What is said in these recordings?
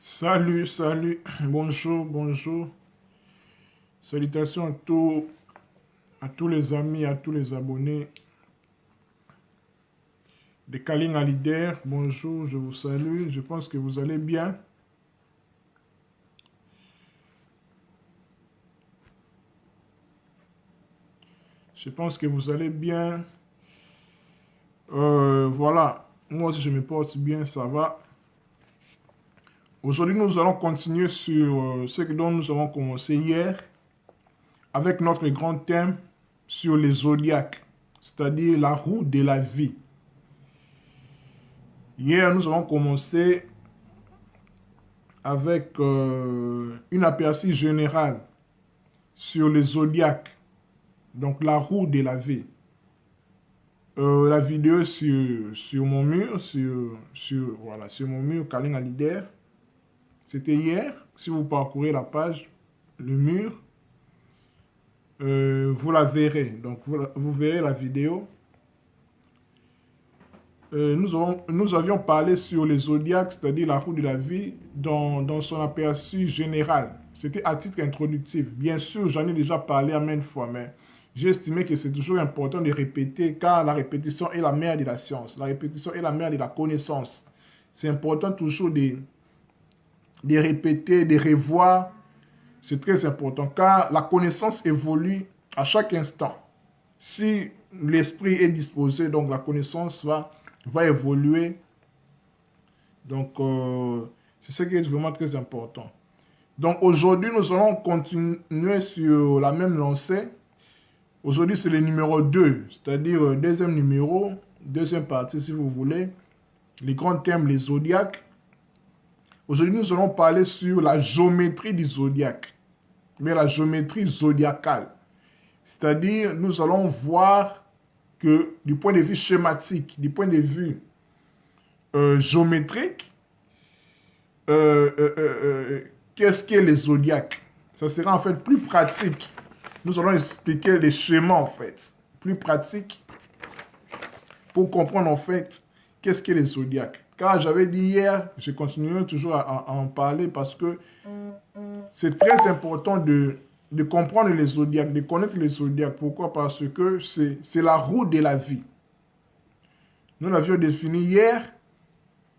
Salut, salut, bonjour, bonjour. Salutations à tous les amis, à tous les abonnés de Kaling Leader. Bonjour, je vous salue. Je pense que vous allez bien. Je pense que vous allez bien. Voilà, moi aussi je me porte bien, ça va. Aujourd'hui, nous allons continuer sur ce dont nous avons commencé hier avec notre grand thème sur les zodiaques, c'est-à-dire la roue de la vie. Hier, nous avons commencé avec une aperçu générale sur les zodiaques, donc la roue de la vie. La vidéo sur mon mur, voilà, sur mon mur, Kaling Leader. C'était hier. Si vous parcourez la page, le mur, vous la verrez. Donc, vous verrez la vidéo. Nous avions parlé sur les zodiaques, c'est-à-dire la roue de la vie, dans son aperçu général. C'était à titre introductif. Bien sûr, j'en ai déjà parlé à maintes fois, mais j'ai estimé que c'est toujours important de répéter, car la répétition est la mère de la science. La répétition est la mère de la connaissance. C'est important toujours de répéter, de revoir. C'est très important, car la connaissance évolue à chaque instant. Si l'esprit est disposé, donc la connaissance va évoluer. Donc, c'est ce qui est vraiment très important. Donc, aujourd'hui, nous allons continuer sur la même lancée. Aujourd'hui, c'est le numéro 2, c'est-à-dire deuxième numéro, deuxième partie, si vous voulez. Les grands thèmes, les zodiaques. Aujourd'hui, nous allons parler sur la géométrie du zodiaque, mais la géométrie zodiacale. C'est-à-dire, nous allons voir que du point de vue schématique, du point de vue géométrique, qu'est-ce qu'est les zodiaques? Ça sera en fait plus pratique. Nous allons expliquer les schémas en fait, plus pratique pour comprendre en fait qu'est-ce qu'est les zodiaques. Car j'avais dit hier, je continuerai toujours à en parler parce que c'est très important de comprendre les zodiaques, de connaître les zodiaques. Pourquoi? Parce que c'est la roue de la vie. Nous l'avions défini hier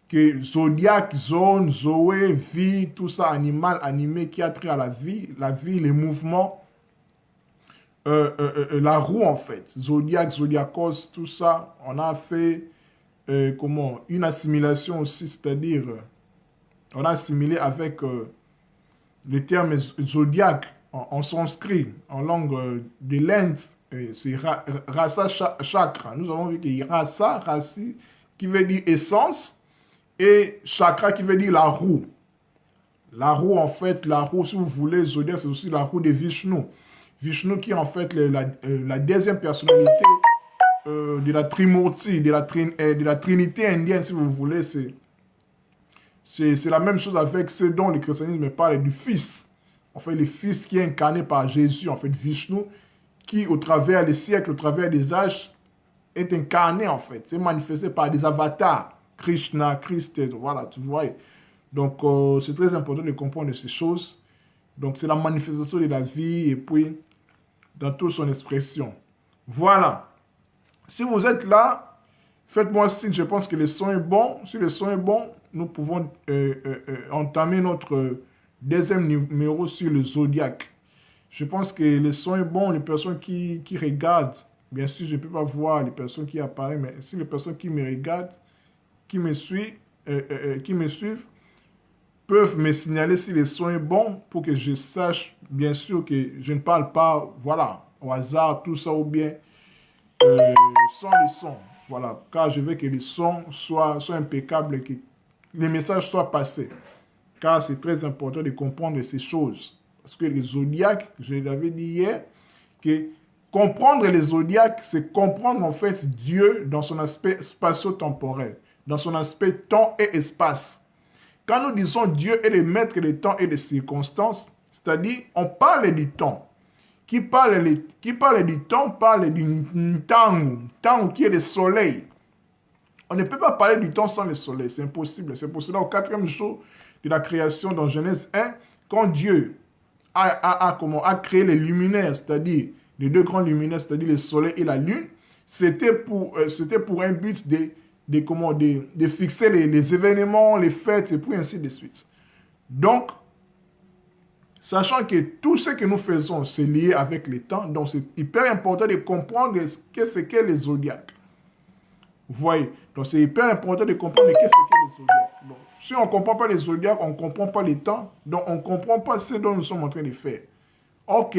que zodiaque, zone, zoé, vie, tout ça, animal, animé, qui a trait à la vie, les mouvements, la roue en fait, zodiaque, zodiacos, tout ça, on a fait une assimilation aussi, c'est-à-dire on a assimilé avec le terme zodiaque en sanskrit, en langue de l'Inde, c'est rasa chakra. Nous avons vu que rasa, rasi, qui veut dire essence, et chakra qui veut dire la roue. La roue, en fait, la roue, si vous voulez, zodiaque, c'est aussi la roue de Vishnu. Vishnu qui est en fait la deuxième personnalité de la Trimurti, de la Trinité indienne, si vous voulez. C'est la même chose avec ce dont le christianisme parle du Fils. En fait, le Fils qui est incarné par Jésus, en fait, Vishnu, qui au travers des siècles, au travers des âges, est incarné, en fait. C'est manifesté par des avatars. Krishna, Christ, voilà, tu vois. Donc, c'est très important de comprendre ces choses. Donc, c'est la manifestation de la vie et puis dans toute son expression. Voilà. Si vous êtes là, faites-moi signe, je pense que le son est bon. Si le son est bon, nous pouvons entamer notre deuxième numéro sur le zodiaque. Je pense que le son est bon. Les personnes qui regardent, bien sûr, je ne peux pas voir les personnes qui apparaissent, mais si les personnes qui me regardent, qui me suivent, peuvent me signaler si le son est bon pour que je sache, bien sûr, que je ne parle pas, voilà, au hasard, tout ça, ou bien sans le son. Voilà, car je veux que le son soit impeccable, que les messages soient passés. Car c'est très important de comprendre ces choses. Parce que les zodiaques, je l'avais dit hier, que comprendre les zodiaques, c'est comprendre en fait Dieu dans son aspect spatio-temporel, dans son aspect temps et espace. Quand nous disons Dieu est le maître des temps et des circonstances, c'est-à-dire on parle du temps. Qui parle du temps parle du temps qui est le soleil. On ne peut pas parler du temps sans le soleil, c'est impossible. C'est pour cela au 4e jour de la création dans Genèse 1, quand Dieu a créé les luminaires, c'est-à-dire les deux grands luminaires, c'est-à-dire le soleil et la lune, c'était pour un but de fixer les événements, les fêtes, et puis ainsi de suite. Donc, sachant que tout ce que nous faisons, c'est lié avec les temps, donc c'est hyper important de comprendre qu'est-ce qu'est les zodiaques. Vous voyez? Donc c'est hyper important de comprendre qu'est-ce qu'est les zodiaques. Bon, si on ne comprend pas les zodiaques, on ne comprend pas les temps, donc on ne comprend pas ce dont nous sommes en train de faire. Ok,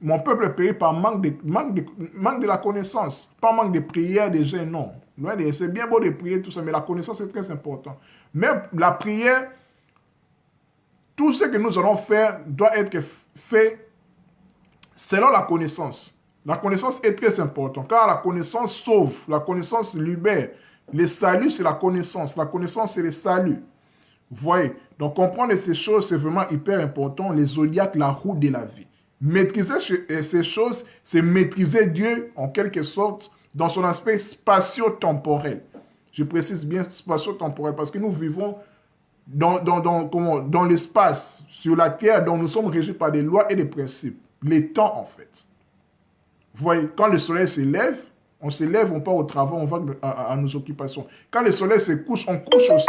mon peuple est payé par manque de la connaissance, pas manque de prière des gens, non. C'est bien beau de prier, tout ça, mais la connaissance est très importante. Mais la prière, tout ce que nous allons faire doit être fait selon la connaissance. La connaissance est très importante, car la connaissance sauve, la connaissance libère. Le salut, c'est la connaissance. La connaissance, c'est le salut. Vous voyez? Donc, comprendre ces choses, c'est vraiment hyper important. Les zodiaques, la roue de la vie. Maîtriser ces choses, c'est maîtriser Dieu, en quelque sorte, dans son aspect spatio-temporel. Je précise bien spatio-temporel, parce que nous vivons dans l'espace, sur la terre, dont nous sommes régis par des lois et des principes. Les temps, en fait. Vous voyez, quand le soleil se lève, on part au travail, on va à nos occupations. Quand le soleil se couche, on couche aussi.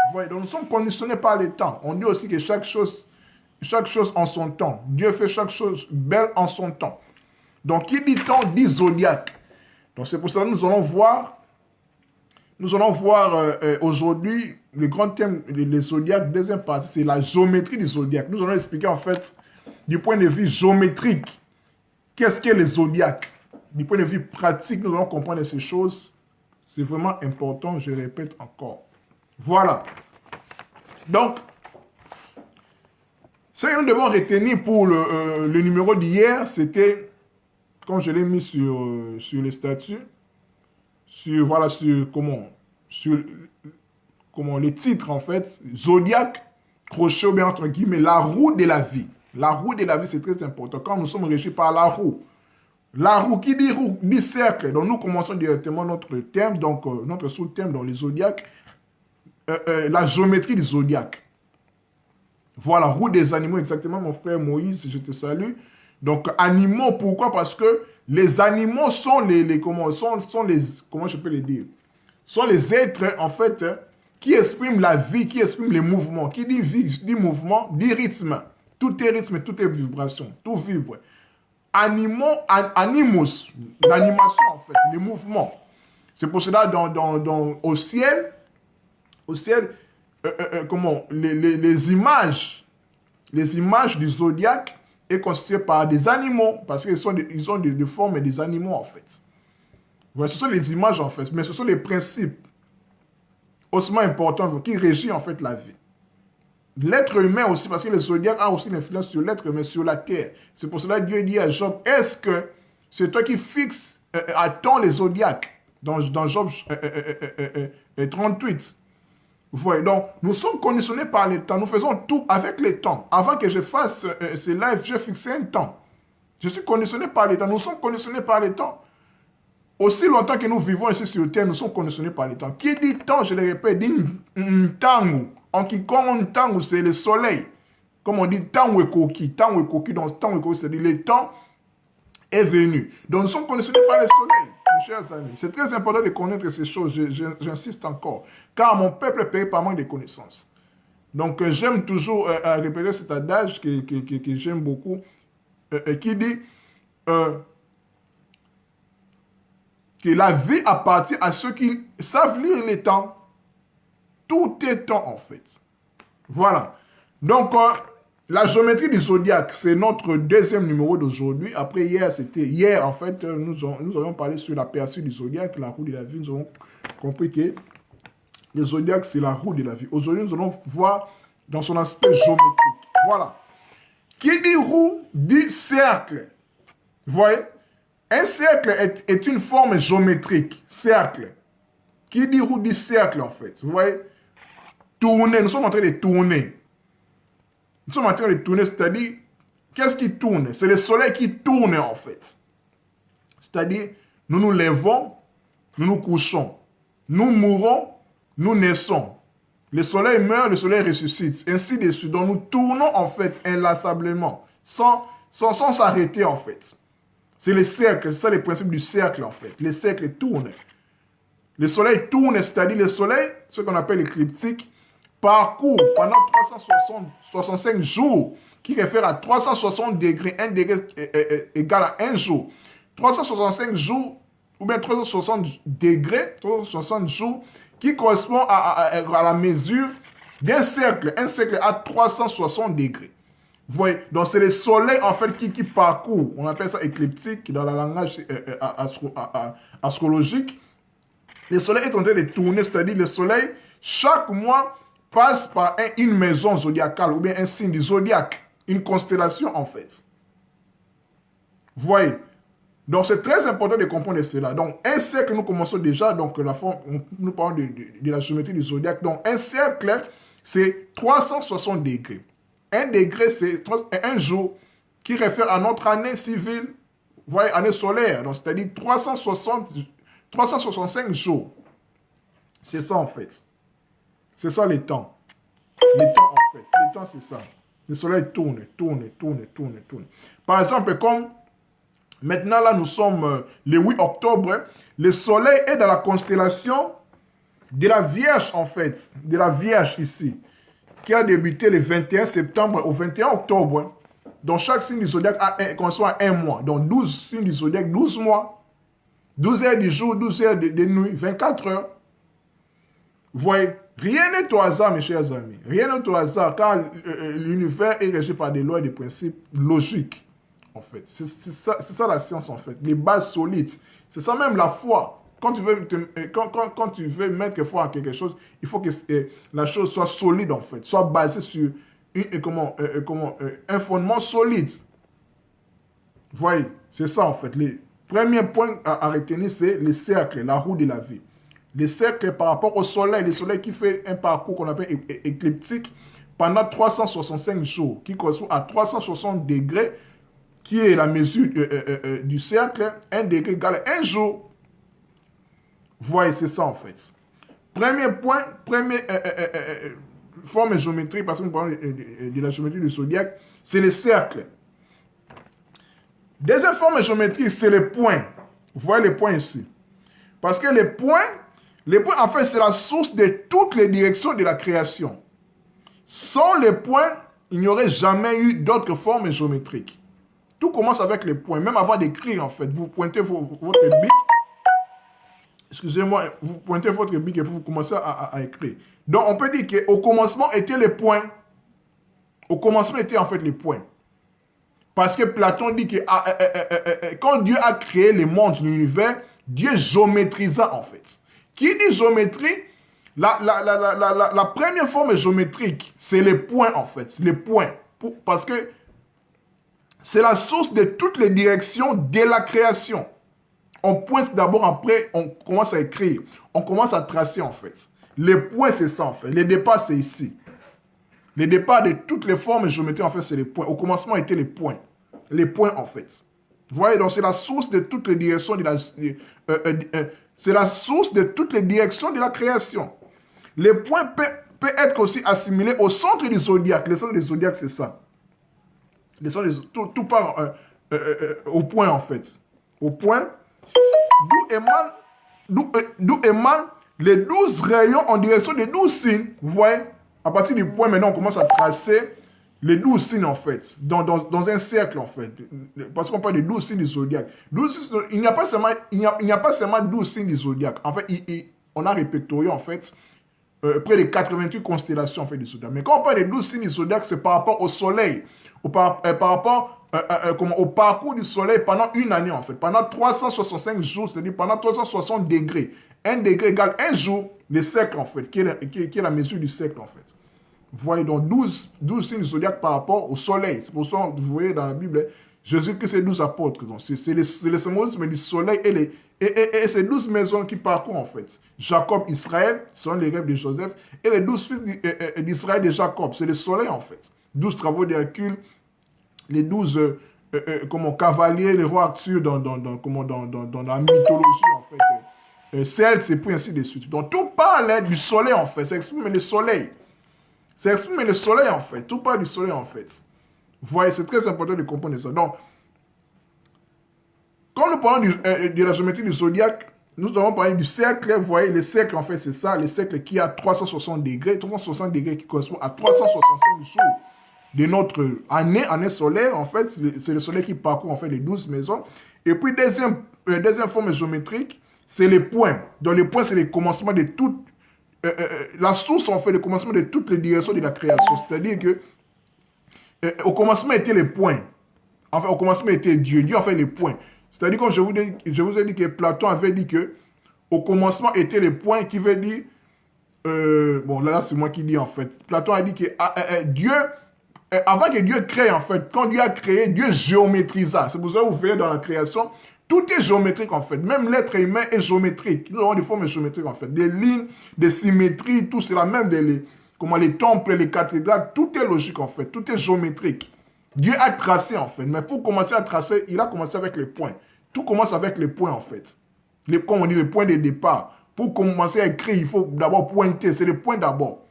Vous voyez, donc nous sommes conditionnés par les temps. On dit aussi que chaque chose en son temps. Dieu fait chaque chose belle en son temps. Donc, qui dit temps, dit zodiaque. Donc, c'est pour cela que nous allons voir aujourd'hui le grand thème des zodiaques, deuxième partie, c'est la géométrie du zodiaque. Nous allons expliquer en fait, du point de vue géométrique, qu'est-ce qu'est les zodiaques. Du point de vue pratique, nous allons comprendre ces choses. C'est vraiment important, je répète encore. Voilà. Donc, ce que nous devons retenir pour le numéro d'hier, c'était, comme je l'ai mis sur les statuts, sur les titres en fait, zodiaque, crochet ou bien entre guillemets, la roue de la vie. La roue de la vie, c'est très important. Quand nous sommes régis par la roue, qui dit roue, dit cercle. Donc nous commençons directement notre thème, donc notre sous-thème dans les zodiaques, la géométrie du zodiaque. Voilà, roue des animaux, exactement, mon frère Moïse, je te salue. Donc, animaux, pourquoi? Parce que les animaux sont comment je peux les dire? Sont les êtres, en fait, qui expriment la vie, qui expriment les mouvements. Qui dit vie, dit mouvement, dit rythme. Tout est rythme, tout est vibration, tout vibre. Animaux, animus, l'animation, en fait, les mouvements. C'est pour cela, au ciel, les images du zodiaque est constitué par des animaux, parce qu'ils ont des formes des animaux, en fait. Ouais, ce sont les images, en fait, mais ce sont les principes hautement importants qui régissent, en fait, la vie. L'être humain aussi, parce que le zodiaque a aussi l'influence sur l'être humain, sur la terre. C'est pour cela que Dieu dit à Job, est-ce que c'est toi qui fixes à temps les zodiaques dans Job 38. Vous voyez, donc nous sommes conditionnés par les temps. Nous faisons tout avec les temps. Avant que je fasse ces lives, j'ai fixé un temps. Je suis conditionné par les temps. Nous sommes conditionnés par les temps. Aussi longtemps que nous vivons ici sur terre, nous sommes conditionnés par les temps. Qui dit temps, je le répète, dit tangu. En quiconque tangu, c'est le soleil. Comme on dit, tangu et coquille. Tangu et coquille, donc tangu et coquille, c'est-à-dire le temps est venu. Donc nous sommes conditionnés par le soleil, mes chers amis. C'est très important de connaître ces choses, j'insiste encore. Car mon peuple est payé par manque de connaissances. Donc j'aime toujours répéter cet adage que j'aime beaucoup, qui dit que la vie appartient à ceux qui savent lire les temps. Tout est temps, en fait. Voilà. Donc, la géométrie du zodiaque, c'est notre deuxième numéro d'aujourd'hui. Après, hier, en fait, nous avons parlé sur la percée du zodiaque, la roue de la vie. Nous avons compris que le zodiaque, c'est la roue de la vie. Aujourd'hui, nous allons voir dans son aspect géométrique. Voilà. Qui dit roue, dit cercle. Vous voyez? Un cercle est une forme géométrique. Cercle. Qui dit roue, dit cercle, en fait. Vous voyez? Tourner. Nous sommes en train de tourner. Nous sommes en train de tourner, c'est-à-dire, qu'est-ce qui tourne? C'est le soleil qui tourne, en fait. C'est-à-dire, nous nous levons, nous nous couchons. Nous mourons, nous naissons. Le soleil meurt, le soleil ressuscite. Ainsi de suite. Donc nous tournons en fait inlassablement, sans s'arrêter en fait. C'est le cercle, c'est ça le principe du cercle en fait. Le cercle tourne. Le soleil tourne, c'est-à-dire le soleil, ce qu'on appelle l'écliptique, parcourt pendant 365 jours, qui réfère à 360 degrés, 1 degré égal à 1 jour. 365 jours, ou bien 360 degrés, 360 jours, qui correspond à la mesure d'un cercle. Un cercle à 360 degrés. Vous voyez, donc c'est le soleil en fait qui parcourt. On appelle ça écliptique dans le langage astrologique. Le soleil est en train de tourner, c'est-à-dire le soleil, chaque mois, passe par une maison zodiacale ou bien un signe du zodiaque, une constellation en fait. Vous voyez? Donc c'est très important de comprendre cela. Donc un cercle, nous commençons déjà, donc la forme, nous parlons de la géométrie du zodiaque. Donc un cercle, c'est 360 degrés. Un degré, c'est un jour qui réfère à notre année civile, vous voyez, année solaire. Donc c'est-à-dire 365 jours. C'est ça en fait. C'est ça les temps. Les temps en fait. Les temps c'est ça. Le soleil tourne. Par exemple, comme maintenant là nous sommes le 8 octobre, le soleil est dans la constellation de la Vierge en fait. De la Vierge ici. Qui a débuté le 21 septembre au 21 octobre. Donc chaque signe du zodiaque correspond à un mois. Donc 12 signes du zodiaque, 12 mois. 12 heures du jour, 12 heures de nuit, 24 heures. Vous voyez, rien n'est au hasard, mes chers amis. Rien n'est au hasard, car l'univers est régi par des lois et des principes logiques, en fait. C'est ça la science, en fait. Les bases solides. C'est ça même la foi. Quand tu veux mettre foi à quelque chose, il faut que la chose soit solide, en fait. Soit basée sur un fondement solide. Vous voyez, c'est ça, en fait. Premier point à retenir, c'est le cercle, la roue de la vie. Le cercle par rapport au soleil qui fait un parcours qu'on appelle écliptique pendant 365 jours, qui correspond à 360 degrés, qui est la mesure du cercle, 1 degré égale à 1 jour. Vous voyez, c'est ça en fait. Premier point, forme géométrique, parce que nous parlons de la géométrie du zodiaque, c'est le cercle. Deuxième forme géométrique, c'est les points. Vous voyez les points ici. Parce que les points, en fait, c'est la source de toutes les directions de la création. Sans les points, il n'y aurait jamais eu d'autres formes géométriques. Tout commence avec les points. Même avant d'écrire, en fait, vous pointez votre bic. Excusez-moi, vous pointez votre bic et puis vous commencez à écrire. Donc, on peut dire qu'au commencement étaient les points. Au commencement étaient en fait les points. Parce que Platon dit que quand Dieu a créé le monde, l'univers, Dieu géométrisa en fait. Qui dit géométrie? La première forme géométrique, c'est les points en fait. Les points. Parce que c'est la source de toutes les directions de la création. On pointe d'abord, après on commence à écrire. On commence à tracer en fait. Les points, c'est ça en fait. Le départ, c'est ici. Le départ de toutes les formes géométriques, en fait, c'est les points. Au commencement, étaient les points. Les points, en fait. Vous voyez, donc c'est la source de toutes les directions de la... c'est la source de toutes les directions de la création. Les points peuvent être aussi assimilés au centre du zodiaque. Le centre du zodiaque, c'est ça. Tout part au point, en fait. Au point, d'où émanent les 12 rayons en direction des 12 signes. Vous voyez? À partir du point, maintenant, on commence à tracer les 12 signes, en fait, dans un cercle, en fait. Parce qu'on parle de 12 signes du zodiaque. Il n'y a pas seulement 12 signes du zodiaque. En fait, on a répertorié, en fait, près de 88 constellations, en fait, du zodiaque. Mais quand on parle de 12 signes du zodiaque, c'est par rapport au soleil, par rapport au parcours du soleil pendant une année, en fait. Pendant 365 jours, c'est-à-dire pendant 360 degrés. 1 degré égale 1 jour, le cercle, en fait, qui est la mesure du cercle, en fait. Vous voyez donc 12 signes zodiaques par rapport au soleil. C'est pour ça que vous voyez dans la Bible, Jésus que c'est 12 apôtres. C'est le symbolisme du soleil et ces 12 maisons qui parcourent en fait. Jacob, Israël, ce sont les rêves de Joseph. Et les 12 fils d'Israël de Jacob, c'est le soleil en fait. 12 travaux d'Hercule, les 12 cavaliers, les rois Arthur dans la mythologie en fait. Celtes, et puis ainsi de suite. Donc tout parle du soleil en fait, ça exprime le soleil. Ça exprime le soleil en fait, tout parle du soleil en fait. Vous voyez, c'est très important de comprendre ça. Donc, quand nous parlons de la géométrie du zodiaque, nous avons parlé du cercle. Vous voyez, le cercle en fait c'est ça, le cercle qui a 360 degrés, 360 degrés qui correspond à 365 jours de notre année solaire, en fait, c'est le soleil qui parcourt en fait les 12 maisons. Et puis, deuxième forme géométrique, c'est les points. Donc, les points, c'est le commencement de toutes, la source, en fait, le commencement de toutes les directions de la création. C'est-à-dire que, au commencement étaient les points. Enfin, au commencement était Dieu. Dieu a fait les points. C'est-à-dire, comme je vous ai dit que Platon avait dit que, au commencement étaient les points, qui veut dire, bon, là, c'est moi qui dis, en fait. Platon a dit que Dieu, avant que Dieu crée, en fait, quand Dieu a créé, Dieu géométrisa. C'est pour ça que vous verrez dans la création, tout est géométrique, en fait. Même l'être humain est géométrique. Nous avons des formes géométriques, en fait. Des lignes, des symétries, tout cela, même les temples, les cathédrales, tout est logique, en fait. Tout est géométrique. Dieu a tracé, en fait. Mais pour commencer à tracer, il a commencé avec les points. Tout commence avec les points, en fait. Comme on dit, les points de départ. Pour commencer à écrire, il faut d'abord pointer. C'est les points d'abord.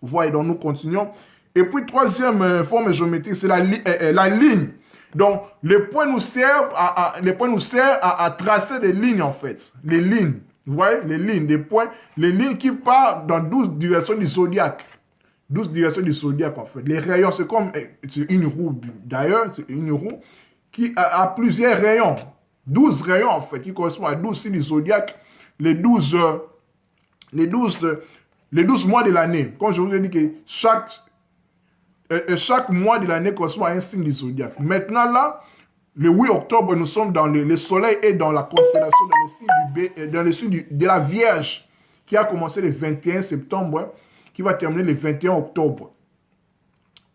Vous voyez, donc nous continuons. Et puis, troisième forme géométrique, c'est la ligne. Donc, les points nous servent à tracer des lignes, en fait. Les lignes. Vous voyez, les lignes, des points. Les lignes qui partent dans 12 directions du zodiaque. 12 directions du zodiaque, en fait. Les rayons, c'est comme une roue, d'ailleurs, c'est une roue qui a plusieurs rayons. 12 rayons, en fait, qui correspondent à 12 signes du zodiaque. Les 12 mois de l'année. Comme je vous ai dit que chaque mois de l'année correspond à un signe du zodiaque. Maintenant, là, le 8 octobre, nous sommes dans le soleil est dans la constellation, dans le signe de la Vierge, qui a commencé le 21 septembre, qui va terminer le 21 octobre.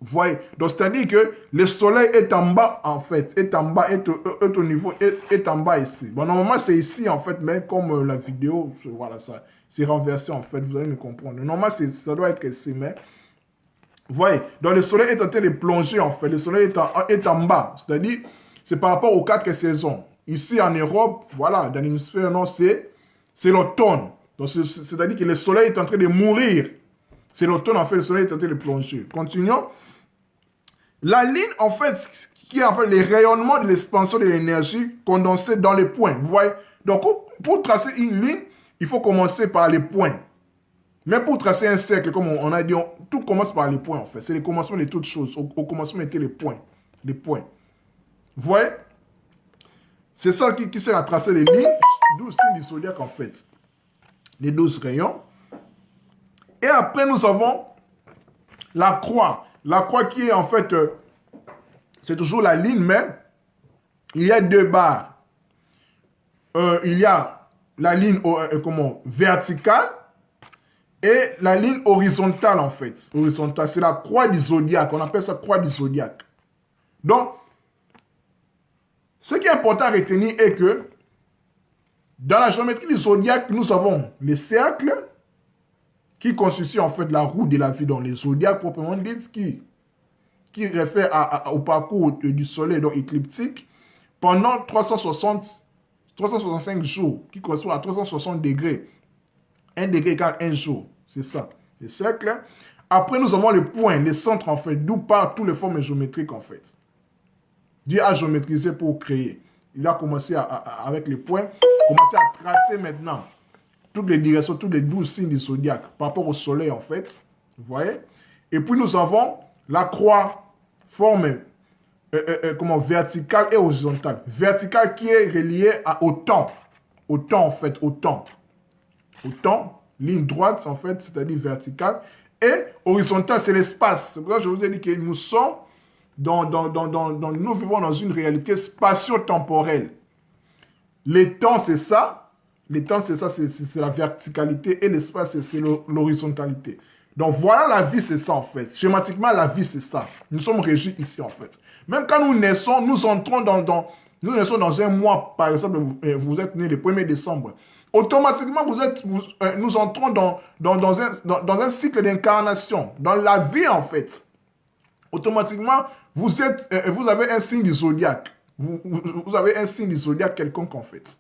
Vous voyez? Donc, c'est-à-dire que le soleil est en bas, en fait, est en bas, est au niveau, est en bas ici. Bon, normalement, c'est ici, en fait, mais comme la vidéo, voilà, ça, c'est renversé, en fait, vous allez me comprendre. Normalement, ça doit être ici, mais... Vous voyez, donc le soleil est en train de plonger, en fait. Le soleil est en bas. C'est-à-dire, c'est par rapport aux 4 saisons. Ici, en Europe, voilà, dans l'hémisphère nord, c'est l'automne. Donc, c'est-à-dire que le soleil est en train de mourir. C'est l'automne, en fait, le soleil est en train de plonger. Continuons. La ligne, en fait, qui est en fait le rayonnement de l'expansion de l'énergie condensée dans les points. Vous voyez, donc, pour tracer une ligne, il faut commencer par les points. Mais pour tracer un cercle, comme on a dit, tout commence par les points, en fait. C'est le commencement de toutes choses. Au commencement étaient les points. Les points. Vous voyez? C'est ça qui sert à tracer les lignes. 12 signes du zodiaque, en fait. Les 12 rayons. Et après, nous avons la croix. La croix qui est, en fait, c'est toujours la ligne, mais il y a 2 barres. Il y a la ligne verticale. Et la ligne horizontale, en fait. Horizontale, c'est la croix du zodiaque. On appelle ça croix du zodiaque. Donc, ce qui est important à retenir est que dans la géométrie du zodiaque, nous avons les cercles qui constituent en fait la roue de la vie dans les zodiaques proprement dit, qui réfère au parcours du soleil donc écliptique pendant 365 jours, qui correspond à 360 degrés. 1 degré égale 1 jour. C'est ça, les cercles. Après, nous avons les points, les centres, en fait, d'où partent toutes les formes géométriques, en fait. Dieu a géométrisé pour créer. Il a commencé avec les points, commencé à tracer maintenant toutes les directions, tous les 12 signes du zodiaque par rapport au soleil, en fait. Vous voyez? Et puis, nous avons la croix, forme verticale et horizontale. Verticale qui est reliée au temps. Au temps, en fait, au temps. Au temps, ligne droite, en fait, c'est-à-dire verticale. Et horizontale, c'est l'espace. C'est pour ça que je vous ai dit que nous sommes nous vivons dans une réalité spatio-temporelle. Le temps, c'est ça. Le temps, c'est ça, c'est la verticalité. Et l'espace, c'est l'horizontalité. Donc, voilà, la vie, c'est ça, en fait. Schématiquement, la vie, c'est ça. Nous sommes régis ici, en fait. Même quand nous naissons, nous entrons nous naissons dans un mois, par exemple, vous êtes né le 1er décembre. Automatiquement, nous entrons dans un cycle d'incarnation, dans la vie, en fait. Automatiquement, vous avez un signe du zodiaque. Vous avez un signe du zodiaque quelconque, en fait.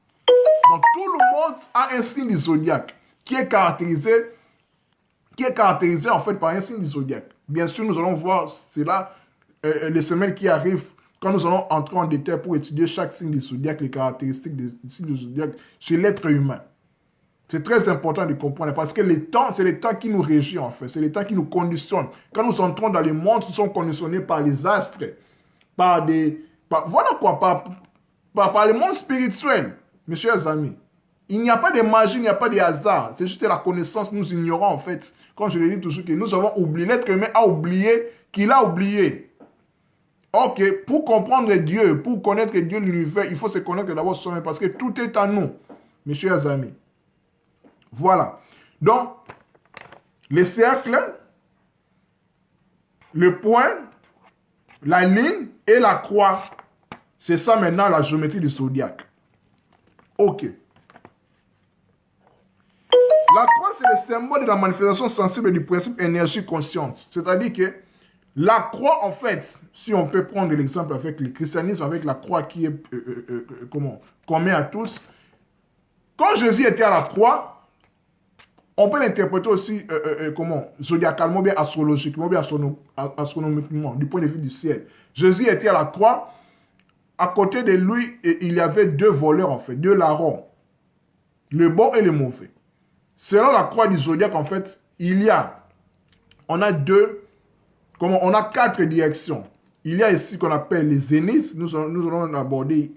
Donc tout le monde a un signe du zodiaque qui est caractérisé en fait par un signe du zodiaque. Bien sûr, nous allons voir cela les semaines qui arrivent quand nous allons entrer en détail pour étudier chaque signe du zodiaque, les caractéristiques du signe du zodiaque chez l'être humain. C'est très important de comprendre parce que les temps, c'est les temps qui nous régissent en fait, c'est les temps qui nous conditionnent. Quand nous entrons dans les mondes, nous sommes conditionnés par les astres, par le monde spirituel, mes chers amis. Il n'y a pas de magie, il n'y a pas de hasard. C'est juste la connaissance, nous ignorons en fait. Comme je le dis toujours, que nous avons oublié, l'être humain a oublié qu'il a oublié. Ok, pour comprendre Dieu, pour connaître Dieu, l'univers, il faut se connaître d'abord soi-même parce que tout est en nous, mes chers amis. Voilà. Donc, les cercles, le point, la ligne et la croix, c'est ça maintenant la géométrie du zodiaque. Ok. La croix, c'est le symbole de la manifestation sensible du principe énergie consciente. C'est-à-dire que la croix, en fait, si on peut prendre l'exemple avec le christianisme, avec la croix qui est commun à tous, quand Jésus était à la croix, on peut l'interpréter aussi zodiacalement, bien astrologiquement, bien astronomiquement, du point de vue du ciel. Jésus était à la croix, à côté de lui, il y avait deux voleurs, en fait, deux larrons, le bon et le mauvais. Selon la croix du zodiaque, en fait, on a quatre directions. Il y a ici qu'on appelle les zéniths. Nous allons aborder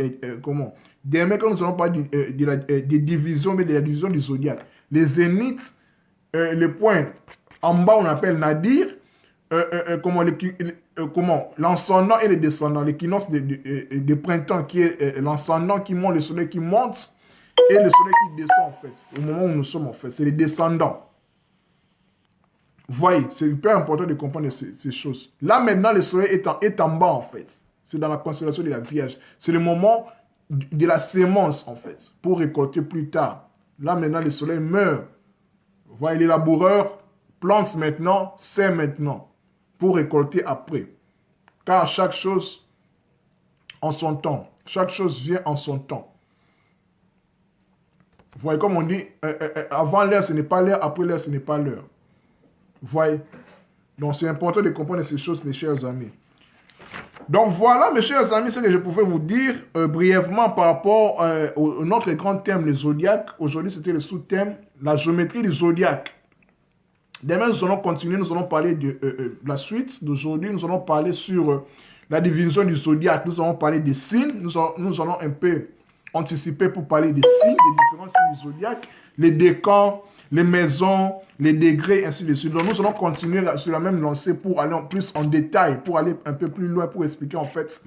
demain quand nous allons parler des divisions, mais de la division du zodiaque. Les zéniths, le point en bas on appelle nadir, l'ascendant et le descendant, l'équinoxe de printemps qui est l'ascendant qui monte, le soleil qui monte et le soleil qui descend en fait. Au moment où nous sommes en fait, c'est les descendants. Vous voyez, c'est hyper important de comprendre ces choses. Là maintenant, le soleil est en bas en fait. C'est dans la constellation de la Vierge. C'est le moment de la sémence en fait, pour récolter plus tard. Là maintenant, le soleil meurt. Vous voyez, les laboureurs plantent maintenant, sèment maintenant, pour récolter après. Car chaque chose en son temps. Chaque chose vient en son temps. Vous voyez, comme on dit, avant l'heure, ce n'est pas l'heure, après l'heure, ce n'est pas l'heure. Vous voyez? Donc, c'est important de comprendre ces choses, mes chers amis. Donc, voilà, mes chers amis, ce que je pouvais vous dire brièvement par rapport à notre grand thème, le zodiaque. Aujourd'hui, c'était le sous-thème, la géométrie du zodiaque. Demain, nous allons continuer, nous allons parler de la suite d'aujourd'hui. Nous allons parler sur la division du zodiaque. Nous allons parler des signes. Nous allons un peu anticiper pour parler des signes, des différents signes du zodiaque, les décans, les maisons, les degrés, ainsi de suite. Donc, nous allons continuer sur la même lancée pour aller plus en détail, pour aller un peu plus loin, pour expliquer en fait,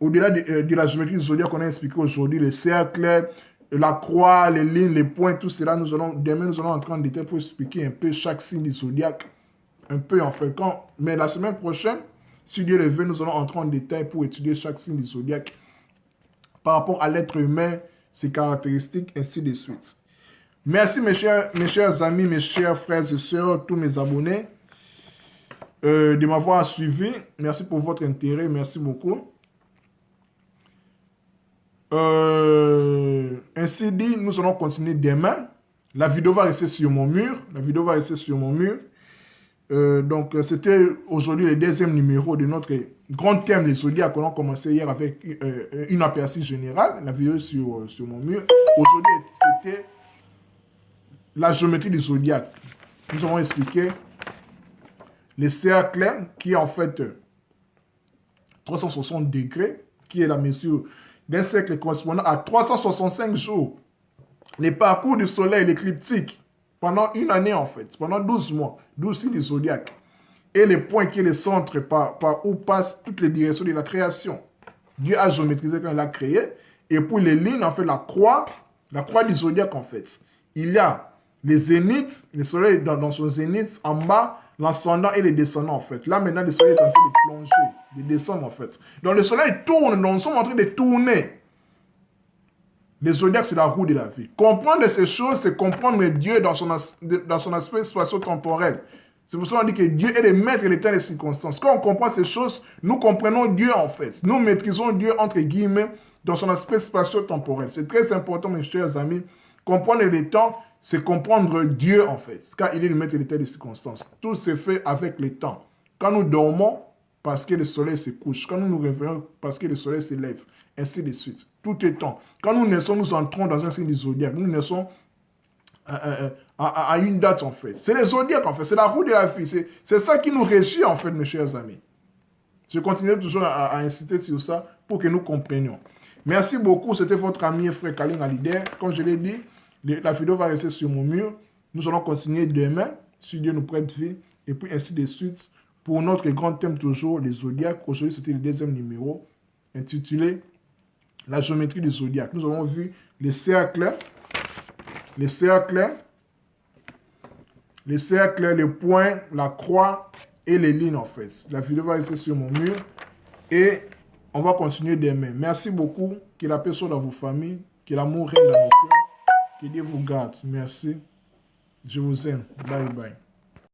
au-delà de la géométrie du zodiaque qu'on a expliqué aujourd'hui, les cercles, la croix, les lignes, les points, tout cela, demain nous allons entrer en détail pour expliquer un peu chaque signe du zodiaque, un peu en fait. Mais la semaine prochaine, si Dieu le veut, nous allons entrer en détail pour étudier chaque signe du zodiaque par rapport à l'être humain, ses caractéristiques, ainsi de suite. Merci mes chers amis, mes chers frères et sœurs, tous mes abonnés, de m'avoir suivi. Merci pour votre intérêt, merci beaucoup. Ainsi dit, nous allons continuer demain. La vidéo va rester sur mon mur. Donc, c'était aujourd'hui le deuxième numéro de notre grand thème, les zodiaques, qu'on a commencé hier avec une aperçu générale. La vidéo sur mon mur. Aujourd'hui, c'était la géométrie du zodiaque. Nous avons expliqué les cercles qui est en fait 360 degrés, qui est la mesure d'un cercle correspondant à 365 jours. Les parcours du soleil, l'écliptique, pendant une année en fait, pendant 12 mois, 12 signes du zodiaque. Et les points qui est le centre par où passent toutes les directions de la création. Dieu a géométrisé quand il a créé. Et pour les lignes, en fait, la croix du zodiaque en fait. Il y a les zéniths, le soleil dans son zénith, en bas, l'ascendant et les descendants en fait. Là maintenant, le soleil est en train de plonger, de descendre en fait. Donc le soleil tourne, donc nous sommes en train de tourner. Le zodiaque, c'est la roue de la vie. Comprendre ces choses, c'est comprendre Dieu dans son aspect spatio-temporel. C'est pour ça qu'on dit que Dieu est le maître de l'état des circonstances. Quand on comprend ces choses, nous comprenons Dieu en fait. Nous maîtrisons Dieu entre guillemets dans son aspect spatio-temporel. C'est très important, mes chers amis. Comprendre les temps, c'est comprendre Dieu, en fait, car il est le maître de l'état des circonstances. Tout se fait avec le temps. Quand nous dormons, parce que le soleil se couche. Quand nous nous réveillons, parce que le soleil se lève. Ainsi de suite. Tout est temps. Quand nous naissons, nous entrons dans un signe du zodiaque. Nous naissons à une date, en fait. C'est le zodiaque, en fait. C'est la roue de la vie. C'est ça qui nous régit, en fait, mes chers amis. Je continue toujours à inciter sur ça pour que nous comprenions. Merci beaucoup. C'était votre ami et frère Kaling Alider. Comme je l'ai dit, la vidéo va rester sur mon mur. Nous allons continuer demain, si Dieu nous prête vie, et puis ainsi de suite. Pour notre grand thème toujours, les zodiaques. Aujourd'hui, c'était le deuxième numéro, intitulé La géométrie du zodiaque. Nous avons vu les cercles, les points, la croix et les lignes en fait. La vidéo va rester sur mon mur et on va continuer demain. Merci beaucoup. Que la paix soit dans vos familles, que l'amour règne dans vos cœurs, que Dieu vous garde. Merci. Je vous aime. Bye bye.